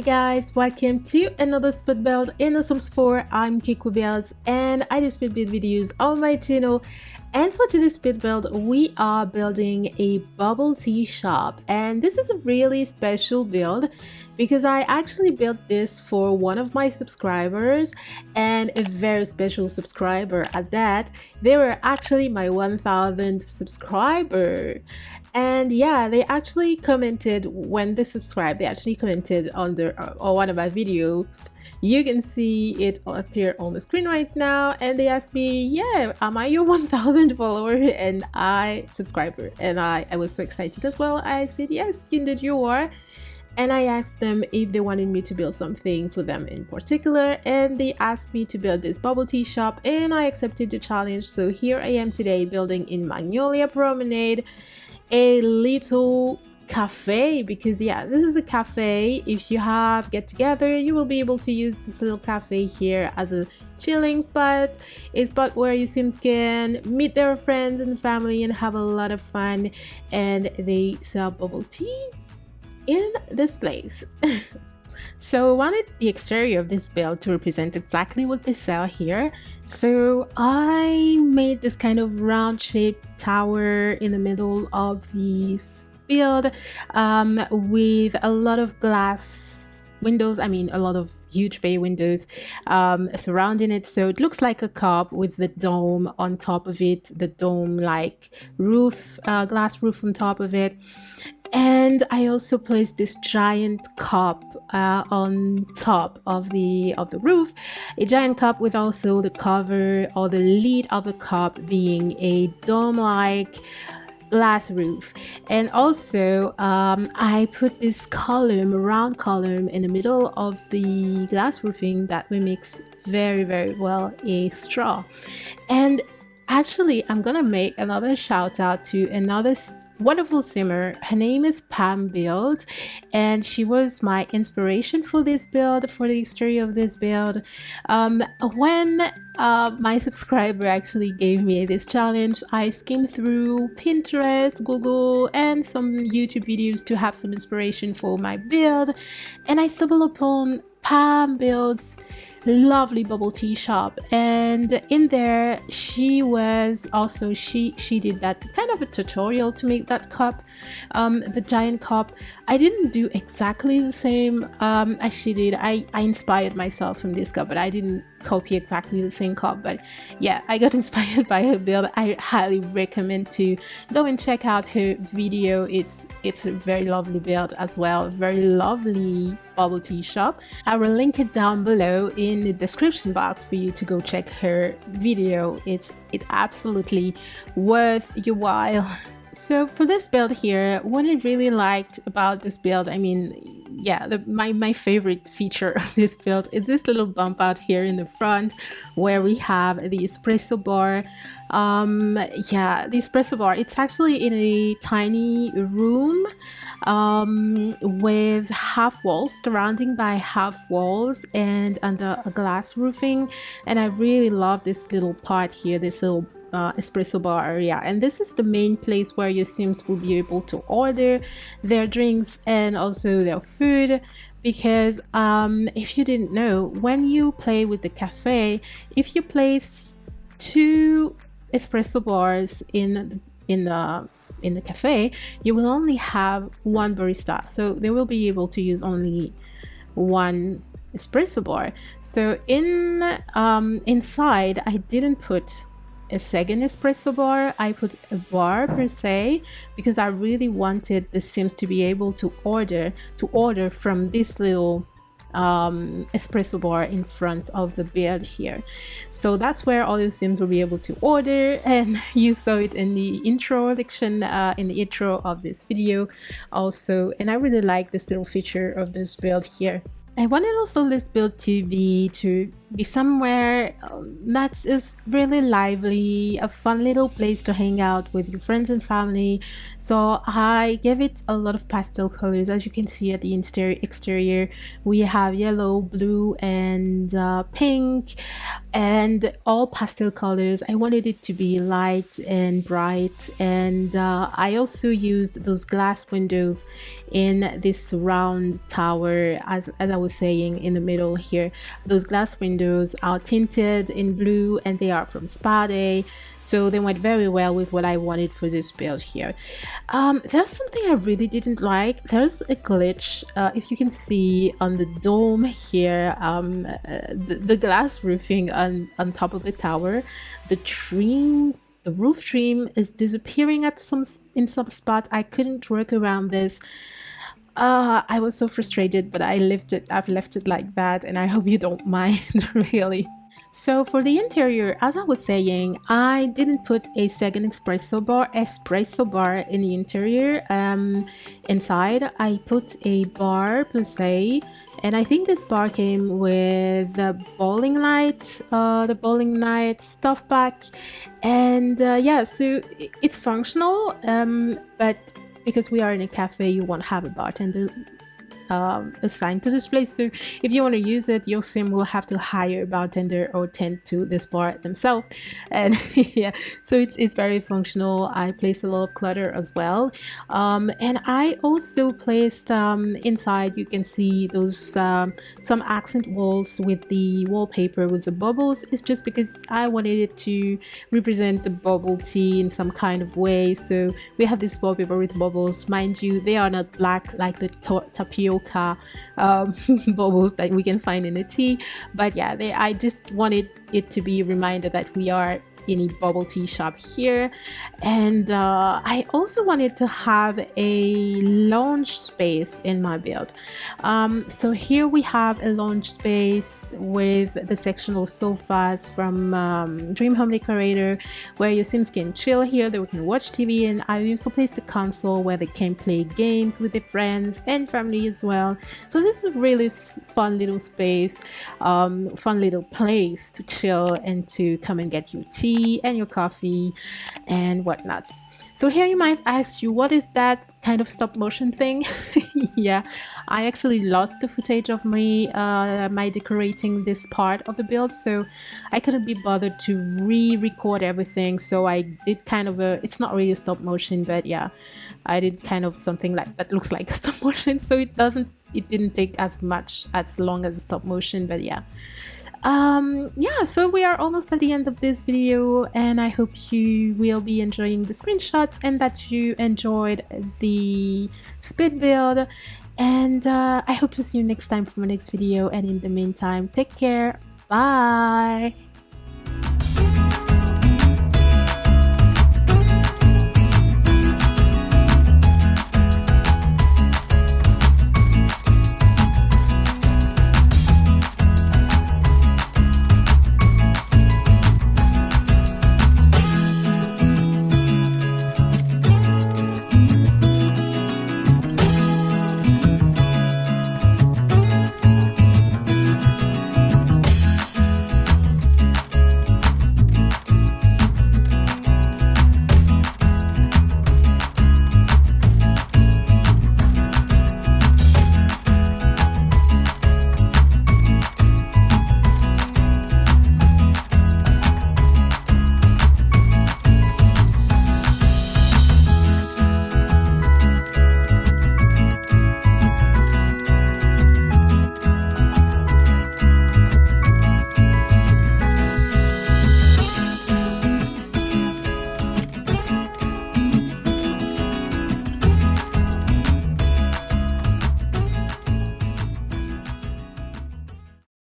guys, welcome to another speed build in the Sims 4. I'm Kikubiels and I do speed build videos on my channel. And for today's speed build, we are building a bubble tea shop, and this is a really special build because I actually built this for one of my subscribers, and a very special subscriber at that. They were actually my 1000th subscriber. And yeah, they actually commented when they subscribed. They actually commented on one of my videos. You can see it appear on the screen right now, and they asked me, yeah, am I your 1000 follower and subscriber? And I was so excited as well. I said, yes, indeed you are. And I asked them if they wanted me to build something for them in particular, and they asked me to build this bubble tea shop, and I accepted the challenge. So here I am today building in Magnolia Promenade a little cafe, because yeah, this is a cafe. If you have get together, you will be able to use this little cafe here as a chilling spot, a spot where your Sims can meet their friends and family and have a lot of fun. And they sell bubble tea in this place. So I wanted the exterior of this build to represent exactly what they sell here. So I made this kind of round shaped tower in the middle of this build with a lot of glass windows, a lot of huge bay windows surrounding it. So it looks like a cup with the dome on top of it, the dome like roof, glass roof on top of it. And I also placed this giant cup on top of the roof, a giant cup with also the cover or the lid of the cup being a dome-like glass roof. And also I put this column, a round column in the middle of the glass roofing that mimics very, very well a straw. And actually, I'm gonna make another shout out to another wonderful simmer. Her name is Pam Build, and she was my inspiration for this build, for the exterior of this build. When my subscriber actually gave me this challenge, I skimmed through Pinterest, Google, and some YouTube videos to have some inspiration for my build, and I stumbled upon Pam Build's lovely bubble tea shop, and in there she was also she did that kind of a tutorial to make that cup, the giant cup. I didn't do exactly the same as she did. I inspired myself from this cup, but I didn't copy exactly the same cup. But yeah, I got inspired by her build. I highly recommend to go and check out her video. It's a very lovely build as well, very lovely bubble tea shop. I will link it down below in the description box for you to go check her video. It's absolutely worth your while. So for this build here, what I really liked about this build, yeah, my favorite feature of this build is this little bump out here in the front where we have the espresso bar. Yeah, the espresso bar, it's actually in a tiny room with half walls, surrounding by half walls and under a glass roofing. And I really love this little part here, this little espresso bar area, and this is the main place where your Sims will be able to order their drinks and also their food. Because if you didn't know, when you play with the cafe, if you place 2 espresso bars in the cafe, you will only have 1 barista, so they will be able to use only 1 espresso bar. So inside I didn't put a second espresso bar, I put a bar per se, because I really wanted the Sims to be able to order from this little espresso bar in front of the build here. So that's where all the Sims will be able to order, and you saw it in the introduction, in the intro of this video also. And I really like this little feature of this build here. I wanted also this build to be somewhere that is really lively, a fun little place to hang out with your friends and family. So I gave it a lot of pastel colors. As you can see at the exterior, we have yellow, blue, and pink, and all pastel colors. I wanted it to be light and bright, and I also used those glass windows in this round tower, as I was saying, in the middle here. Those glass windows are tinted in blue and they are from Spade, so they went very well with what I wanted for this build here. There's something I really didn't like. There's a glitch, if you can see on the dome here, the glass roofing on top of the tower, the roof trim is disappearing in some spot. I couldn't work around this. I was so frustrated, but I've left it like that, and I hope you don't mind, really. So for the interior, as I was saying, I didn't put a second espresso bar in the interior. Inside, I put a bar per se, and I think this bar came with the bowling light stuff pack, and yeah, so it's functional, but because we are in a cafe, you won't have a bartender assigned to this place, so if you want to use it, your sim will have to hire a bartender or tend to this bar themselves. And yeah, so it's very functional. I placed a lot of clutter as well, and I also placed inside, you can see those some accent walls with the wallpaper with the bubbles. It's just because I wanted it to represent the bubble tea in some kind of way, so we have this wallpaper with bubbles. Mind you, they are not black like the tapioca bubbles that we can find in the tea, but yeah, I just wanted it to be a reminder that we are in a bubble tea shop here. And I also wanted to have a lounge space in my build. So here we have a lounge space with the sectional sofas from Dream Home Decorator, where your sims can chill here, they can watch TV, and I also placed a console where they can play games with their friends and family as well. So this is a really fun little space, fun little place to chill and to come and get your tea and your coffee and whatnot. So here you might ask you, what is that kind of stop motion thing? Yeah, I actually lost the footage of me my decorating this part of the build, so I couldn't be bothered to re-record everything. So I did kind of it's not really a stop motion, but yeah, I did kind of something like that looks like a stop motion, so it didn't take as long as stop motion, but yeah. Yeah, so we are almost at the end of this video, and I hope you will be enjoying the screenshots and that you enjoyed the speed build, and I hope to see you next time for my next video. And in the meantime, take care, bye.